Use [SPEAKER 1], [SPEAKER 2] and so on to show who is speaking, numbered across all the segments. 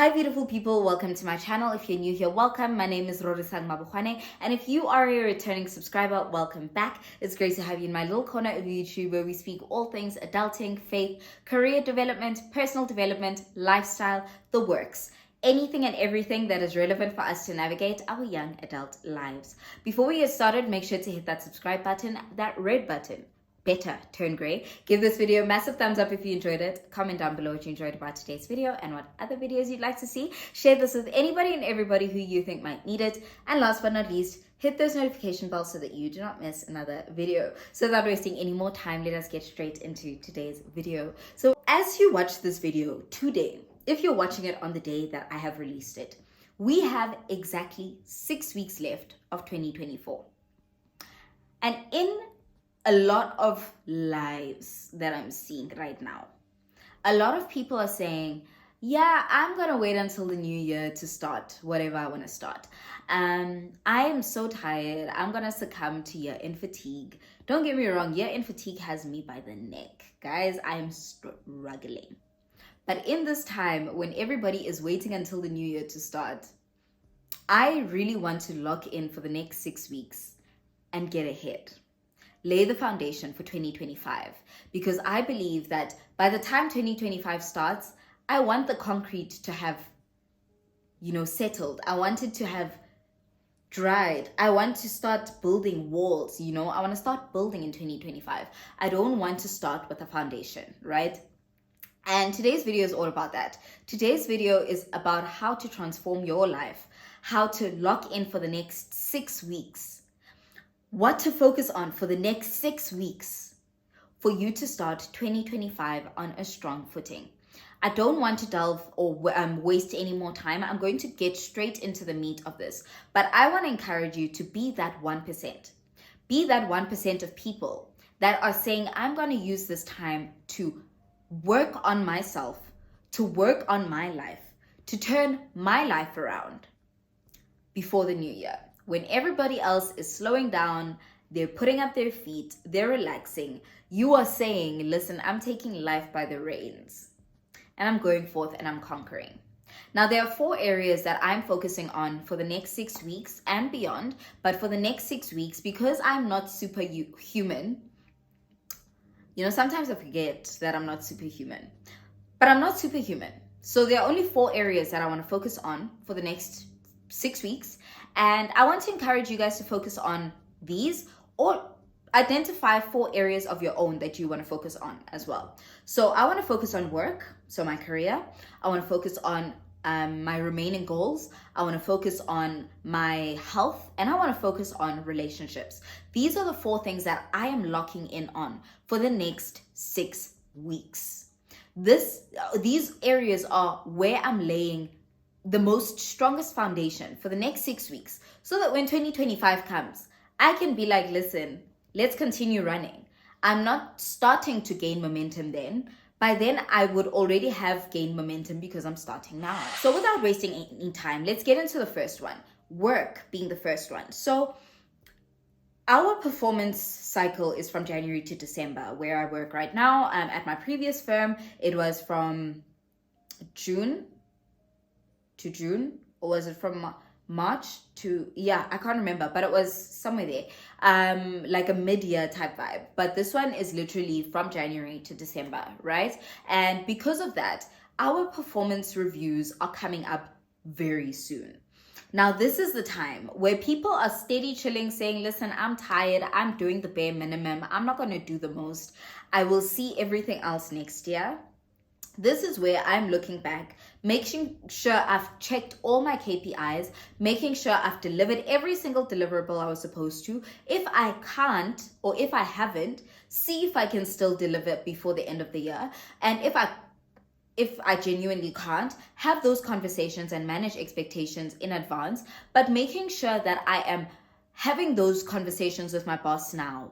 [SPEAKER 1] Hi beautiful people, welcome to my channel. If you're new here, welcome. My name is Rorisang Mabogoane, and if you are a returning subscriber, welcome back. It's great to have you in my little corner of YouTube where we speak all things adulting, faith, career development, personal development, lifestyle, the works. Anything and everything that is relevant for us to navigate our young adult lives. Before we get started, make sure to hit that subscribe button, that red button. Better turn gray. Give this video a massive thumbs up if you enjoyed it. Comment down below what you enjoyed about today's video and what other videos you'd like to see. Share this with anybody and everybody who you think might need it. And last but not least, hit those notification bells so that you do not miss another video. So without wasting any more time, let us get straight into today's video. So as you watch this video today, if you're watching it on the day that I have released it, we have exactly 6 weeks left of 2024. And in a lot of lives that I'm seeing right now, a lot of people are saying, yeah, I'm gonna wait until the new year to start whatever I want to start. I am so tired. I'm gonna succumb to year-end fatigue. Don't get me wrong, year-end fatigue has me by the neck. Guys, I am struggling. But in this time, when everybody is waiting until the new year to start, I really want to lock in for the next 6 weeks and get ahead. Lay the foundation for 2025, because I believe that by the time 2025 starts, I want the concrete to have, settled. I want it to have dried. I want to start building walls, I want to start building in 2025. I don't want to start with a foundation, right? And today's video is all about that. Today's video is about how to transform your life, how to lock in for the next 6 weeks, what to focus on for the next 6 weeks for you to start 2025 on a strong footing. I don't want to delve or waste any more time. I'm going to get straight into the meat of this, but I want to encourage you to be that 1%. Be that 1% of people that are saying, I'm going to use this time to work on myself, to work on my life, to turn my life around before the new year. When everybody else is slowing down, they're putting up their feet, they're relaxing, you are saying, listen, I'm taking life by the reins and I'm going forth and I'm conquering. Now, there are 4 areas that I'm focusing on for the next 6 weeks and beyond. But for the next 6 weeks, because I'm not superhuman, sometimes I forget that I'm not superhuman, but I'm not superhuman. So there are only 4 areas that I want to focus on for the next 6 weeks. And I want to encourage you guys to focus on these or identify 4 areas of your own that you want to focus on as well. So I want to focus on work, so my career. I want to focus on my remaining goals. I want to focus on my health, and I want to focus on relationships. These are the 4 things that I am locking in on for the next 6 weeks. These areas are where I'm laying the most strongest foundation for the next 6 weeks, so that when 2025 comes, I can be like, listen, let's continue running. I'm not starting to gain momentum then. By then, I would already have gained momentum because I'm starting now. So without wasting any time, let's get into the first one. Work being the first one. So our performance cycle is from January to December, where I work right now. At my previous firm, it was from June to June, or was it from March to, I can't remember, but it was somewhere there, like a mid-year type vibe. But this one is literally from January to December, right? And because of that, our performance reviews are coming up very soon. Now, this is the time where people are steady chilling, saying, listen, I'm tired, I'm doing the bare minimum, I'm not going to do the most, I will see everything else next year. This is where I'm looking back, making sure I've checked all my KPIs, making sure I've delivered every single deliverable I was supposed to. If I can't, or if I haven't, see if I can still deliver before the end of the year. And if I genuinely can't, have those conversations and manage expectations in advance, but making sure that I am having those conversations with my boss now,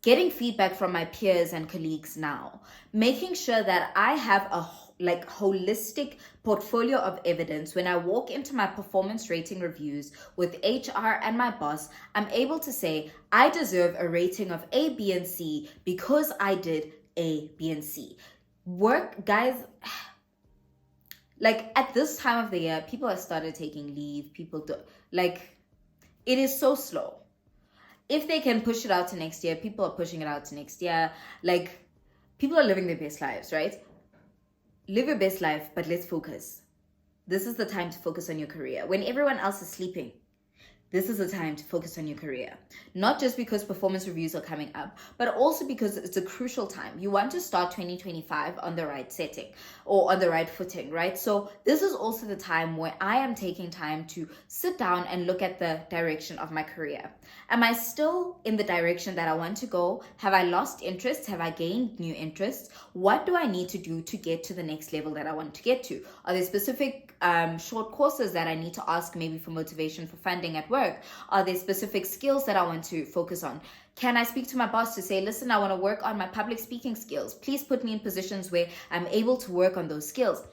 [SPEAKER 1] getting feedback from my peers and colleagues now, making sure that I have a holistic portfolio of evidence. When I walk into my performance rating reviews with HR and my boss, I'm able to say, I deserve a rating of A, B, and C because I did A, B, and C. Work, guys, Like at this time of the year, people have started taking leave. People do, like, it is so slow. If they can push it out to next year, people are pushing it out to next year. Like, people are living their best lives, right? Live your best life, but let's focus. This is the time to focus on your career. When everyone else is sleeping, this is the time to focus on your career. Not just because performance reviews are coming up, but also because it's a crucial time. You want to start 2025 on the right setting or on the right footing, right? So this is also the time where I am taking time to sit down and look at the direction of my career. Am I still in the direction that I want to go? Have I lost interest? Have I gained new interests? What do I need to do to get to the next level that I want to get to? Are there specific short courses that I need to ask maybe for motivation for funding at work? Are there specific skills that I want to focus on? Can I speak to my boss to say, listen, I want to work on my public speaking skills. Please put me in positions where I'm able to work on those skills.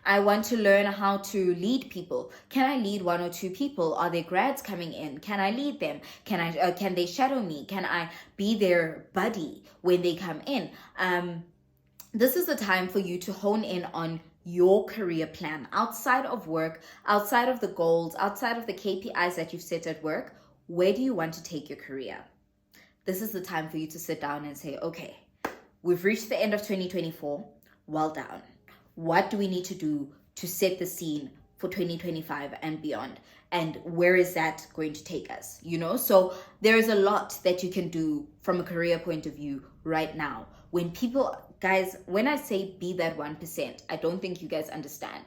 [SPEAKER 1] I want to learn how to lead people. Can I lead 1 or 2 people? Are there grads coming in? Can I lead them? Can they shadow me? Can I be their buddy when they come in? This is the time for you to hone in on your career plan outside of work, outside of the goals, outside of the KPIs that you've set at work. Where do you want to take your career? This is the time for you to sit down and say, okay, we've reached the end of 2024. Well done. What do we need to do to set the scene for 2025 and beyond? And where is that going to take us? So there is a lot that you can do from a career point of view right now. Guys, when I say be that 1%, I don't think you guys understand.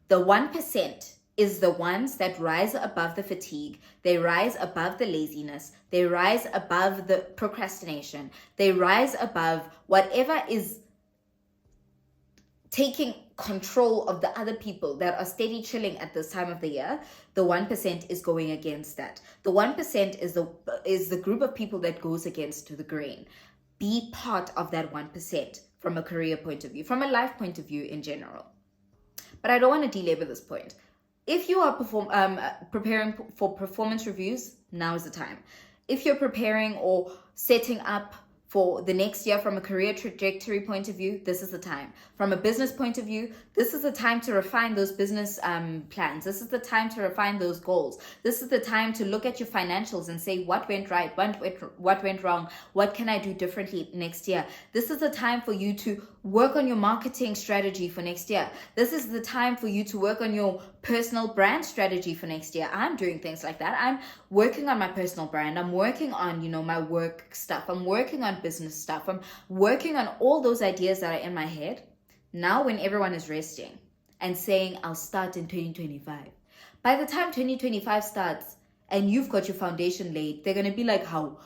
[SPEAKER 1] The 1% is the ones that rise above the fatigue. They rise above the laziness. They rise above the procrastination. They rise above whatever is taking control of the other people that are steady chilling at this time of the year. The 1% is going against that. The 1% is the group of people that goes against the grain. Be part of that 1% from a career point of view, from a life point of view in general. But I don't want to belabor this point. If you are preparing for performance reviews, now is the time. If you're preparing or setting up for the next year from a career trajectory point of view, this is the time. From a business point of view, this is the time to refine those business plans. This is the time to refine those goals. This is the time to look at your financials and say what went right, what went wrong, what can I do differently next year. This is the time for you to work on your marketing strategy for next year. This is the time for you to work on your personal brand strategy for next year. I'm doing things like that. I'm working on my personal brand. I'm working on, my work stuff. I'm working on business stuff. I'm working on all those ideas that are in my head. Now when everyone is resting and saying, I'll start in 2025. By the time 2025 starts and you've got your foundation laid, they're going to be like, how?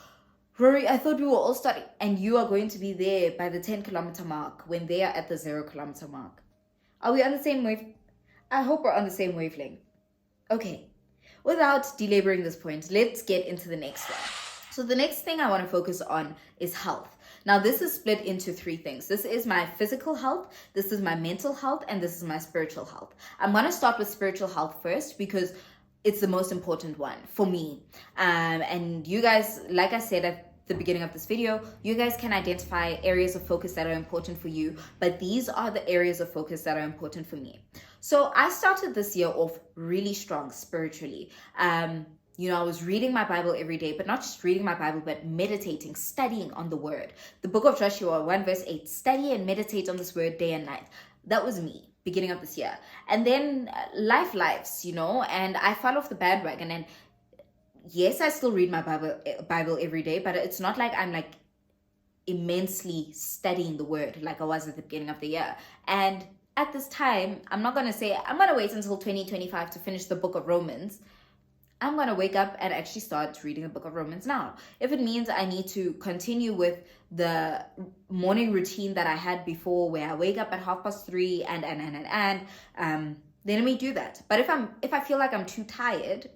[SPEAKER 1] Rory, I thought we were all starting. And you are going to be there by the 10-kilometer mark when they are at the 0-kilometer mark. Are we on the same wave? I hope we're on the same wavelength. Okay, without belaboring this point, let's get into the next one. So the next thing I want to focus on is health. Now, this is split into 3 things. This is my physical health, this is my mental health, and this is my spiritual health. I'm going to start with spiritual health first because it's the most important one for me. And you guys, like I said at the beginning of this video, you guys can identify areas of focus that are important for you, but these are the areas of focus that are important for me. So I started this year off really strong spiritually. I was reading my Bible every day, but not just reading my Bible, but meditating, studying on the word. The book of Joshua 1 verse 8, study and meditate on this word day and night. That was me, beginning of this year. And then lives, and I fell off the bandwagon. And yes, I still read my Bible every day, but it's not like I'm like immensely studying the word like I was at the beginning of the year. And at this time, I'm not going to say, I'm going to wait until 2025 to finish the book of Romans. I'm going to wake up and actually start reading the book of Romans now. If it means I need to continue with the morning routine that I had before where I wake up at 3:30 then let me do that. But if I feel like I'm too tired,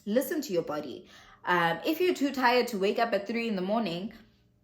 [SPEAKER 1] listen to your body. If you're too tired to wake up at 3 a.m,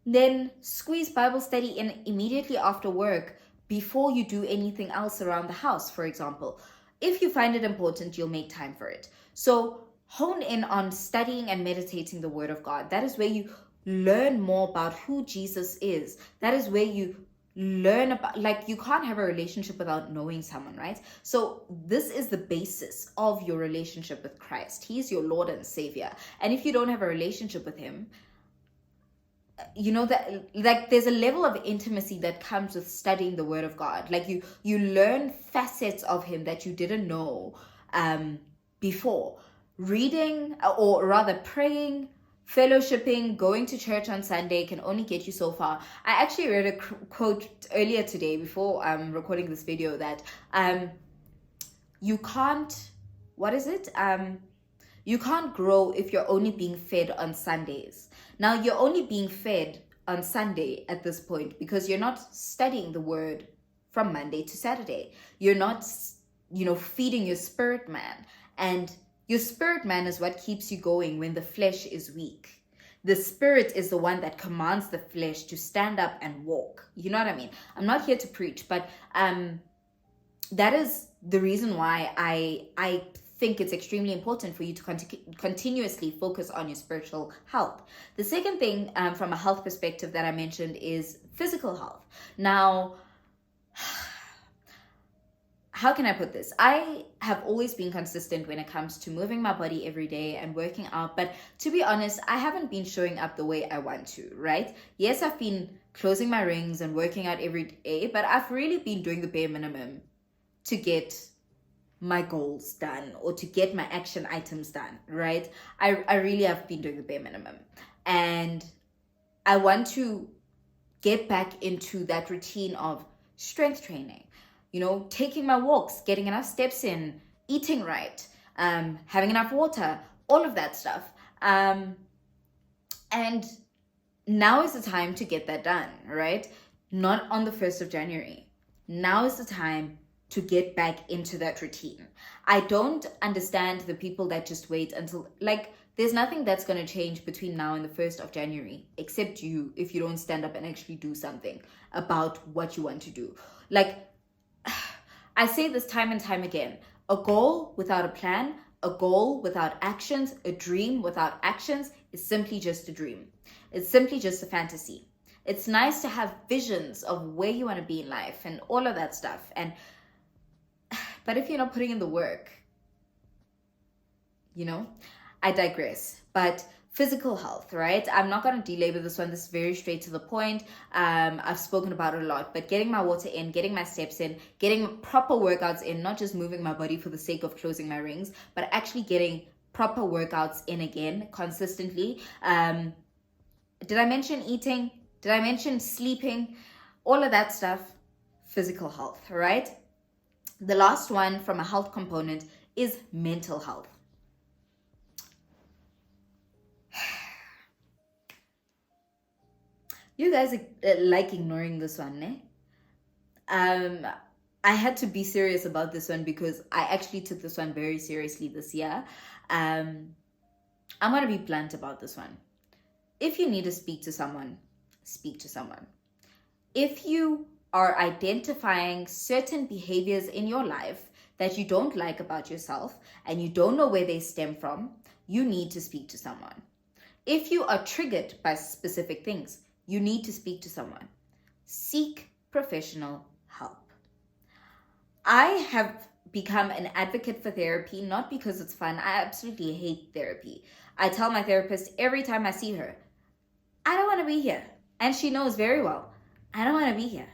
[SPEAKER 1] then squeeze Bible study in immediately after work before you do anything else around the house, for example. If you find it important, you'll make time for it. So hone in on studying and meditating the word of God. That is where you learn more about who Jesus is. That is where you learn about, like, you can't have a relationship without knowing someone, right? So this is the basis of your relationship with Christ. He's your Lord and Savior. And if you don't have a relationship with him, you know that, like, there's a level of intimacy that comes with studying the word of God. Like, you learn facets of him that you didn't know before. Reading, or rather praying, fellowshipping, going to church on Sunday can only get you so far. I actually read a quote earlier today before recording this video that you can't, what is it? You can't grow if you're only being fed on Sundays. Now, you're only being fed on Sunday at this point because you're not studying the word from Monday to Saturday. You're not, feeding your spirit man. And your spirit man is what keeps you going when the flesh is weak. The spirit is the one that commands the flesh to stand up and walk. You know what I mean? I'm not here to preach, but that is the reason why I think it's extremely important for you to continuously focus on your spiritual health. The second thing from a health perspective that I mentioned is physical health. Now, how can I put this? I have always been consistent when it comes to moving my body every day and working out. But to be honest, I haven't been showing up the way I want to, right? Yes, I've been closing my rings and working out every day, but I've really been doing the bare minimum to get my goals done or to get my action items done, right? I really have been doing the bare minimum. And I want to get back into that routine of strength training. Taking my walks, getting enough steps in, eating right, having enough water, all of that stuff. And now is the time to get that done, right? Not on the 1st of January. Now is the time to get back into that routine. I don't understand the people that just wait until, like, there's nothing that's going to change between now and the 1st of January, except you, if you don't stand up and actually do something about what you want to do. Like, I say this time and time again, a goal without a plan, a goal without actions, a dream without actions is simply just a dream. It's simply just a fantasy. It's nice to have visions of where you want to be in life and all of that stuff. But if you're not putting in the work, I digress. But physical health, right? I'm not going to belabor this one. This is very straight to the point. I've spoken about it a lot, but getting my water in, getting my steps in, getting proper workouts in, not just moving my body for the sake of closing my rings, but actually getting proper workouts in again consistently. Did I mention eating? Did I mention sleeping? All of that stuff, physical health, right? The last one from a health component is mental health. You guys are like ignoring this one, eh? I had to be serious about this one because I actually took this one very seriously this year. I'm going to be blunt about this one. If you need to speak to someone, speak to someone. If you are identifying certain behaviors in your life that you don't like about yourself and you don't know where they stem from, you need to speak to someone. If you are triggered by specific things, you need to speak to someone. Seek professional help. I have become an advocate for therapy, not because it's fun. I absolutely hate therapy. I tell my therapist every time I see her, I don't want to be here. And she knows very well, I don't want to be here.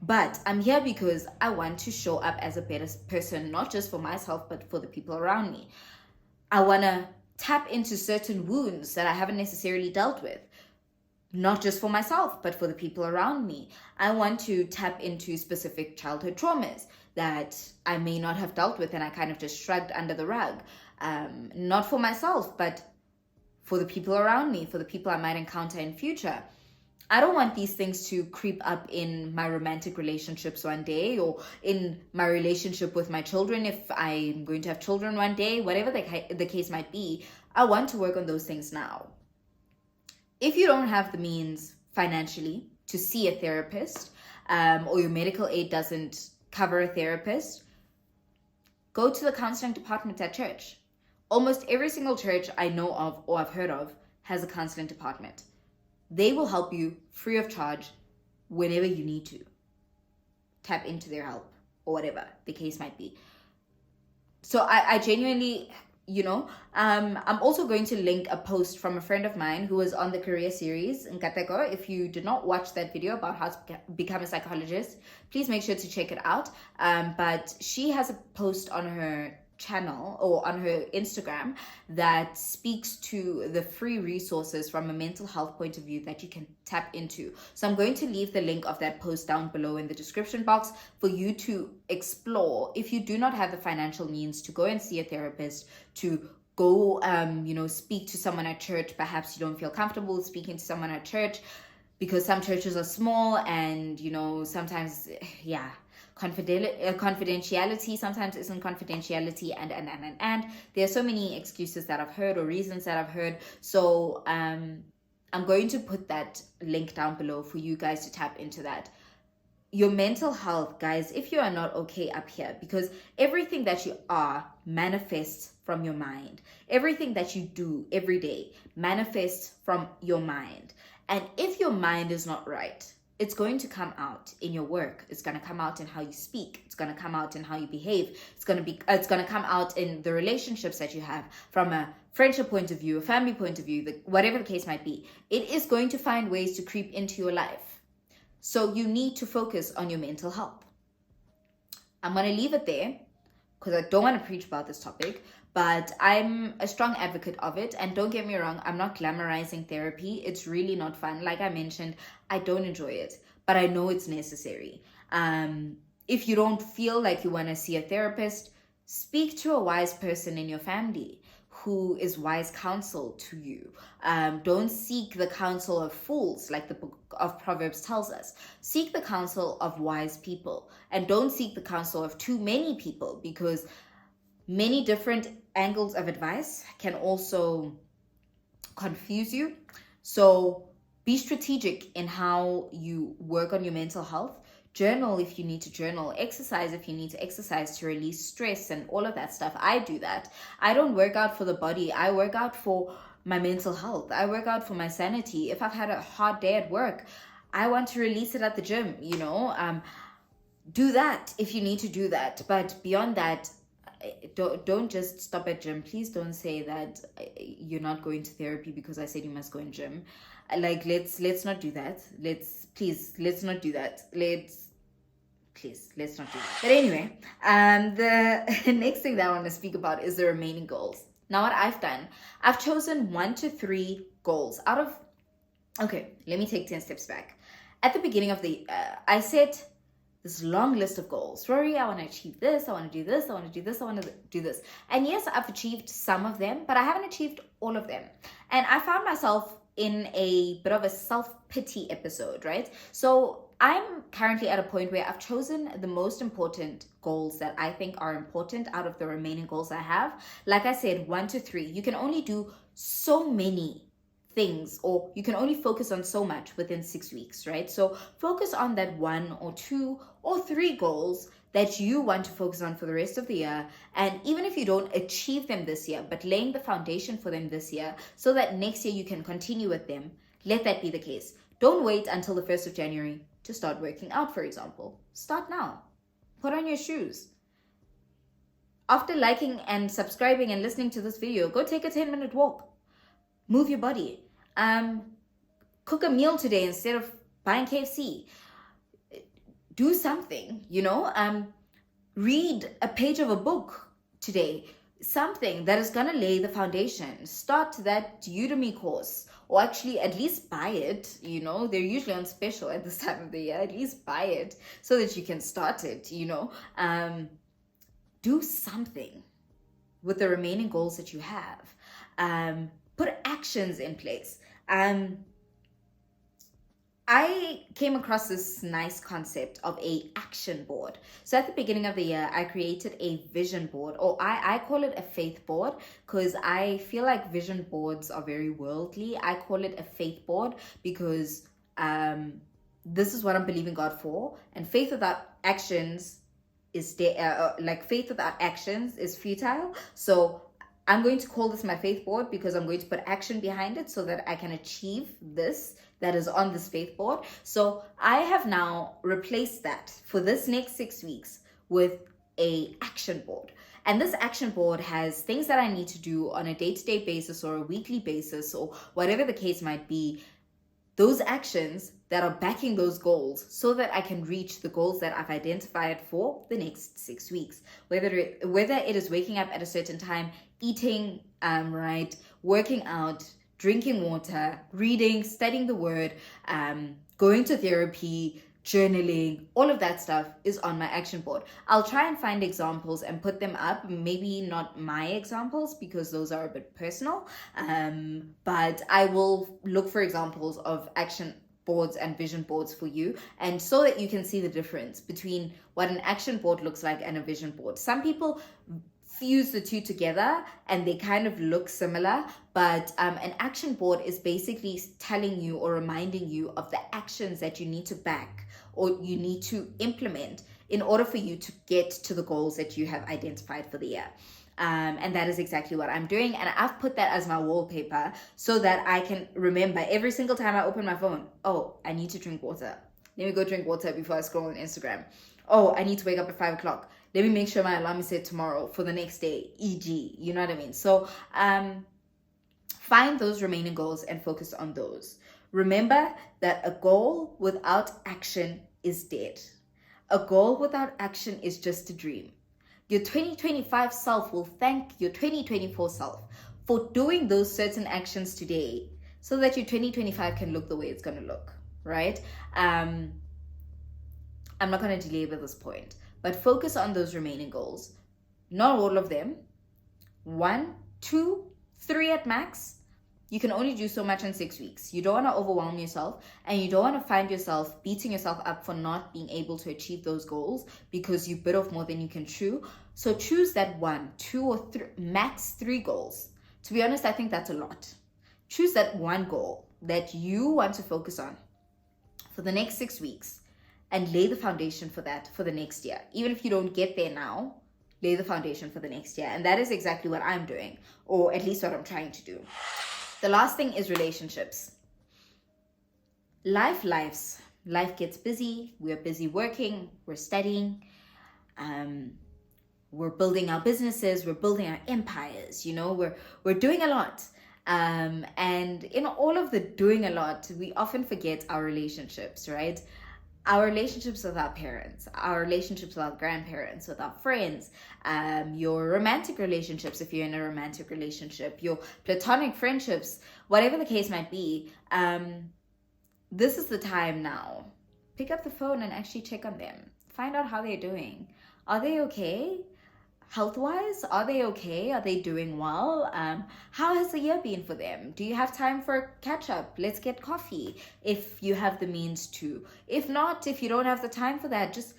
[SPEAKER 1] But I'm here because I want to show up as a better person, not just for myself, but for the people around me. I want to tap into certain wounds that I haven't necessarily dealt with. Not just for myself, but for the people around me. I want to tap into specific childhood traumas that I may not have dealt with and I kind of just shrugged under the rug. Not for myself, but for the people around me, for the people I might encounter in future. I don't want these things to creep up in my romantic relationships one day or in my relationship with my children if I'm going to have children one day, whatever the case might be. I want to work on those things now. If you don't have the means financially to see a therapist, or your medical aid doesn't cover a therapist, go to the counseling department at church. Almost every single church I know of or I've heard of has a counseling department. They will help you free of charge whenever you need to. tap into their help or whatever the case might be. So I genuinely, I'm also going to link a post from a friend of mine who was on the career series in Kateko. If you did not watch that video about how to become a psychologist, please make sure to check it out. But she has a post on her channel or on her Instagram that speaks to the free resources from a mental health point of view that you can tap into. So I'm going to leave the link of that post down below in the description box for you to explore if you do not have the financial means to go and see a therapist, to go speak to someone at church. Perhaps you don't feel comfortable speaking to someone at church because some churches are small and sometimes confidentiality sometimes isn't confidentiality, and there are so many excuses that I've heard or reasons that I've heard. So I'm going to put that link down below for you guys to tap into that. Your mental health, guys, if you are not okay up here, because everything that you are manifests from your mind. Everything that you do every day manifests from your mind. And if your mind is not right, it's going to come out in your work. It's going to come out in how you speak. It's going to come out in how you behave. It's going to come out in the relationships that you have from a friendship point of view, a family point of view, whatever the case might be. It is going to find ways to creep into your life. So you need to focus on your mental health. I'm going to leave it there because I don't want to preach about this topic, but I'm a strong advocate of it. And don't get me wrong, I'm not glamorizing therapy. It's really not fun. Like I mentioned, I don't enjoy it, but I know it's necessary. If you don't feel like you want to see a therapist, speak to a wise person in your family who is wise counsel to you. Don't seek the counsel of fools, like the book of Proverbs tells us. Seek the counsel of wise people, and don't seek the counsel of too many people, because many different angles of advice can also confuse you. So be strategic in how you work on your mental health. Journal if you need to journal. Exercise if you need to exercise to release stress and all of that stuff. I do that. I don't work out for the body. I work out for my mental health. I work out for my sanity. If I've had a hard day at work, I want to release it at the gym, do that if you need to do that. But beyond that, don't just stop at gym. Please don't say that you're not going to therapy because I said you must go in gym. Like, let's not do that. Let's not do that. Let's not do that. But anyway, the next thing that I want to speak about is the remaining goals. Now, what I've done, I've chosen 1 to 3 goals out of, okay, let me take 10 steps back. At the beginning of the, I set this long list of goals. Rory, I want to achieve this, I want to do this, I want to do this, I want to do this. And yes, I've achieved some of them, but I haven't achieved all of them. And I found myself in a bit of a self-pity episode, right? So I'm currently at a point where I've chosen the most important goals that I think are important out of the remaining goals I have. Like I said, 1 to 3. You can only do so many things, or you can only focus on so much within 6 weeks, right? So focus on that 1 or 2 or 3 goals that you want to focus on for the rest of the year. And even if you don't achieve them this year, but laying the foundation for them this year so that next year you can continue with them, let that be the case. Don't wait until the 1st of January to start working out, for example. Start now. Put on your shoes. After liking and subscribing and listening to this video, go take a 10-minute walk. Move your body. Cook a meal today instead of buying KFC. Do something, read a page of a book today. Something that is going to lay the foundation. Start that Udemy course, or actually at least buy it. They're usually on special at this time of the year. At least buy it so that you can start it, do something with the remaining goals that you have. Put actions in place. I came across this nice concept of a action board. So at the beginning of the year, I created a vision board, or I call it a faith board, because I feel like vision boards are very worldly. I call it a faith board because this is what I'm believing God for, and faith without actions is faith without actions is futile. So I'm going to call this my faith board because I'm going to put action behind it so that I can achieve this that is on this faith board. So I have now replaced that for this next 6 weeks with a action board. And this action board has things that I need to do on a day-to-day basis or a weekly basis or whatever the case might be. Those actions that are backing those goals so that I can reach the goals that I've identified for the next 6 weeks. Whether it is waking up at a certain time, eating right, working out, drinking water, reading, studying the word, going to therapy, journaling, all of that stuff is on my action board. I'll try and find examples and put them up. Maybe not my examples because those are a bit personal, but I will look for examples of action boards and vision boards for you, and so that you can see the difference between what an action board looks like and a vision board. Some people fuse the two together and they kind of look similar, but an action board is basically telling you or reminding you of the actions that you need to back or you need to implement in order for you to get to the goals that you have identified for the year. And that is exactly what I'm doing. And I've put that as my wallpaper so that I can remember every single time I open my phone, oh, I need to drink water. Let me go drink water before I scroll on Instagram. Oh, I need to wake up at 5 o'clock. Let me make sure my alarm is set tomorrow for the next day, e.g. You know what I mean? So find those remaining goals and focus on those. Remember that a goal without action is dead. A goal without action is just a dream. Your 2025 self will thank your 2024 self for doing those certain actions today so that your 2025 can look the way it's going to look, right? I'm not going to delay with this point, but focus on those remaining goals. Not all of them. 1, 2, 3 at max. You can only do so much in 6 weeks. You don't want to overwhelm yourself, and you don't want to find yourself beating yourself up for not being able to achieve those goals because you bit off more than you can chew. So choose that 1, 2, or 3, max 3 goals. To be honest, I think that's a lot. Choose that one goal that you want to focus on for the next 6 weeks and lay the foundation for that for the next year. Even if you don't get there now, lay the foundation for the next year. And that is exactly what I'm doing, or at least what I'm trying to do. The last thing is relationships. Life gets busy. We're busy working. We're studying. We're building our businesses. We're building our empires. You know, we're doing a lot. And in all of the doing a lot, we often forget our relationships, right? Our relationships with our parents, our relationships with our grandparents, with our friends, your romantic relationships, if you're in a romantic relationship, your platonic friendships, whatever the case might be, this is the time now. Pick up the phone and actually check on them. Find out how they're doing. Are they okay? Health-wise, are they okay? Are they doing well? How has the year been for them? Do you have time for a catch-up? Let's get coffee if you have the means to. If not, if you don't have the time for that, just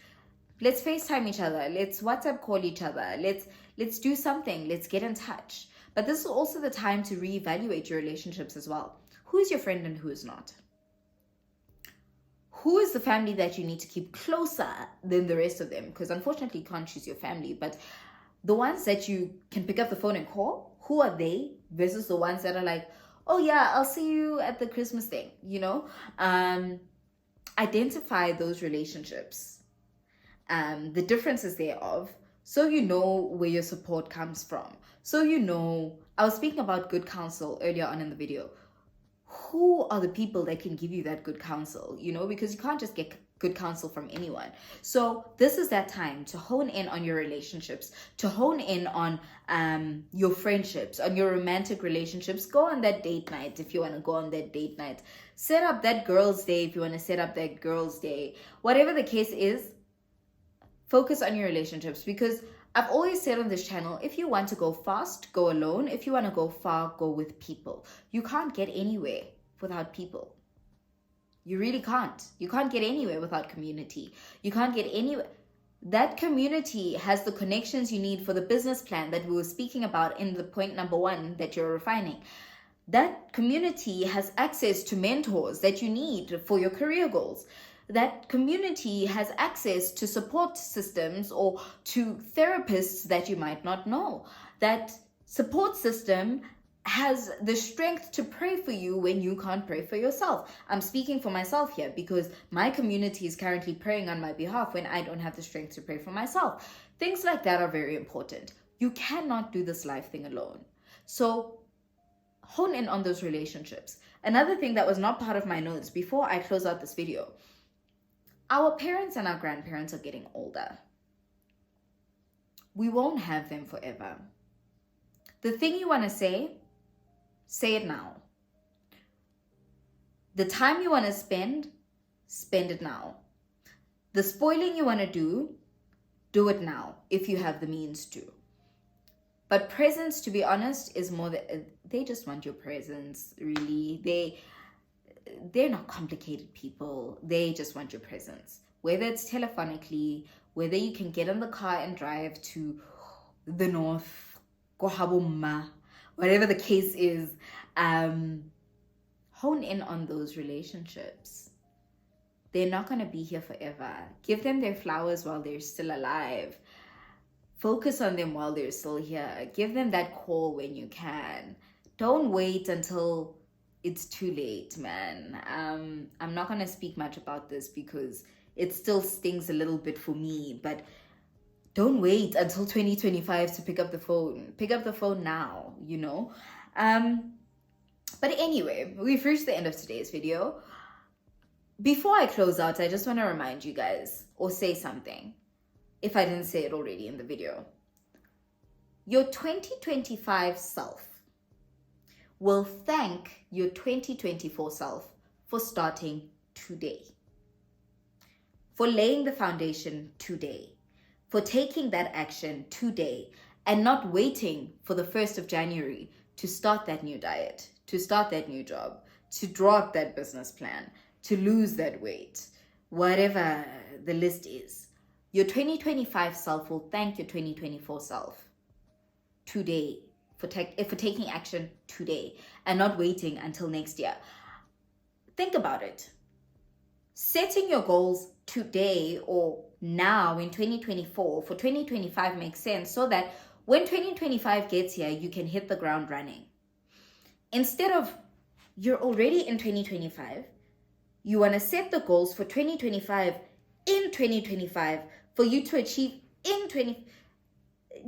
[SPEAKER 1] let's FaceTime each other. Let's WhatsApp call each other. Let's do something. Let's get in touch. But this is also the time to reevaluate your relationships as well. Who is your friend and who is not? Who is the family that you need to keep closer than the rest of them? Because unfortunately, you can't choose your family, but the ones that you can pick up the phone and call, who are they versus the ones that are like, oh yeah, I'll see you at the Christmas thing, you know? Identify those relationships, the differences thereof, so you know where your support comes from. So you know, I was speaking about good counsel earlier on in the video. Who are the people that can give you that good counsel, you know? Because you can't just get good counsel from anyone. So this is that time to hone in on your relationships, to hone in on your friendships, on your romantic relationships. Go on that date night if you want to go on that date night. Set up that girl's day if you want to set up that girl's day. Whatever the case is, focus on your relationships, because I've always said on this channel, if you want to go fast, go alone. If you want to go far, go with people. You can't get anywhere without people. You really can't. You can't get anywhere without community. You can't get anywhere. That community has the connections you need for the business plan that we were speaking about in the point number 1 that you're refining. That community has access to mentors that you need for your career goals. That community has access to support systems or to therapists that you might not know. That support system has the strength to pray for you when you can't pray for yourself. I'm speaking for myself here because my community is currently praying on my behalf when I don't have the strength to pray for myself. Things like that are very important. You cannot do this life thing alone. So hone in on those relationships. Another thing that was not part of my notes before I close out this video, our parents and our grandparents are getting older. We won't have them forever. The thing you want to say it now. The time you want to spend it now. The spoiling you want to do it now if you have the means to. But presence, to be honest, is more that they just want your presence, really. They're not complicated people. They just want your presence. Whether it's telephonically, whether you can get in the car and drive to the north, Kohabumma, whatever the case is, hone in on those relationships. They're not going to be here forever. Give them their flowers while they're still alive. Focus on them while they're still here. Give them that call when you can. Don't wait until it's too late, man. I'm not going to speak much about this because it still stings a little bit for me, but don't wait until 2025 to pick up the phone. Pick up the phone now, you know? But anyway, we've reached the end of today's video. Before I close out, I just want to remind you guys or say something, if I didn't say it already in the video. Your 2025 self will thank your 2024 self for starting today, for laying the foundation today, for taking that action today, and not waiting for the 1st of January to start that new diet, to start that new job, to draw up that business plan, to lose that weight, whatever the list is. Your 2025 self will thank your 2024 self today for taking action today and not waiting until next year. Think about it. Setting your goals today or now in 2024 for 2025 makes sense so that when 2025 gets here, you can hit the ground running. Instead of you're already in 2025, you want to set the goals for 2025 in 2025 for you to achieve in 20.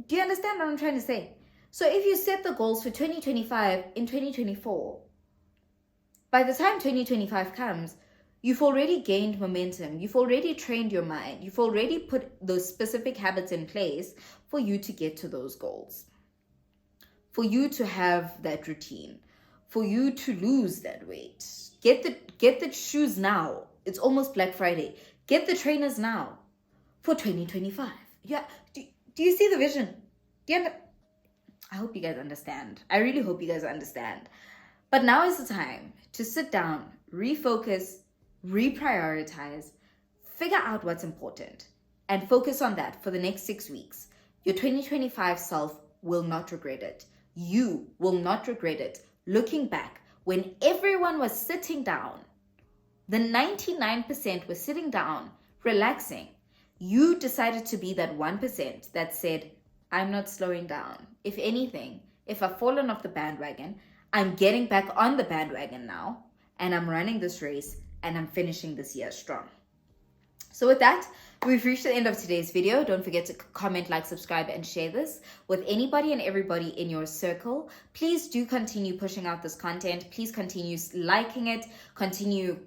[SPEAKER 1] Do you understand what I'm trying to say? So if you set the goals for 2025 in 2024, by the time 2025 comes, you've already gained momentum. You've already trained your mind. You've already put those specific habits in place for you to get to those goals, for you to have that routine, for you to lose that weight. Get the shoes now. It's almost Black Friday. Get the trainers now for 2025. Yeah. Do you see the vision? I hope you guys understand. I really hope you guys understand. But now is the time to sit down, refocus, reprioritize, figure out what's important, and focus on that for the next 6 weeks. Your 2025 self will not regret it. You will not regret it. Looking back, when everyone was sitting down, the 99% was sitting down, relaxing. You decided to be that 1% that said, I'm not slowing down. If anything, if I've fallen off the bandwagon, I'm getting back on the bandwagon now, and I'm running this race, and I'm finishing this year strong. So with that, we've reached the end of today's video. Don't forget to comment, like, subscribe, and share this with anybody and everybody in your circle. Please do continue pushing out this content. Please continue liking it. Continue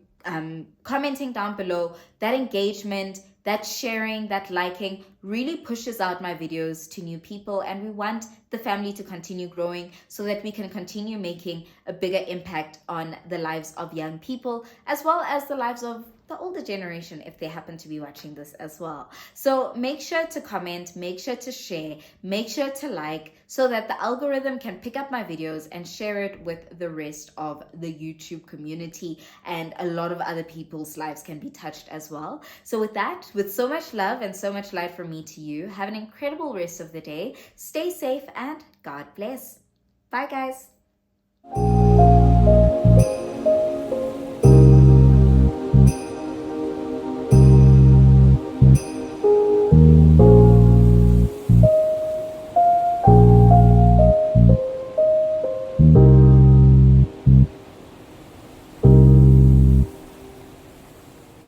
[SPEAKER 1] commenting down below. That engagement, that sharing, that liking really pushes out my videos to new people, and we want the family to continue growing so that we can continue making a bigger impact on the lives of young people as well as the lives of the older generation if they happen to be watching this as well. So make sure to comment, make sure to share, make sure to like so that the algorithm can pick up my videos and share it with the rest of the YouTube community, and a lot of other people's lives can be touched as well. So with that, with so much love and so much light from me to you, have an incredible rest of the day. Stay safe and God bless. Bye guys.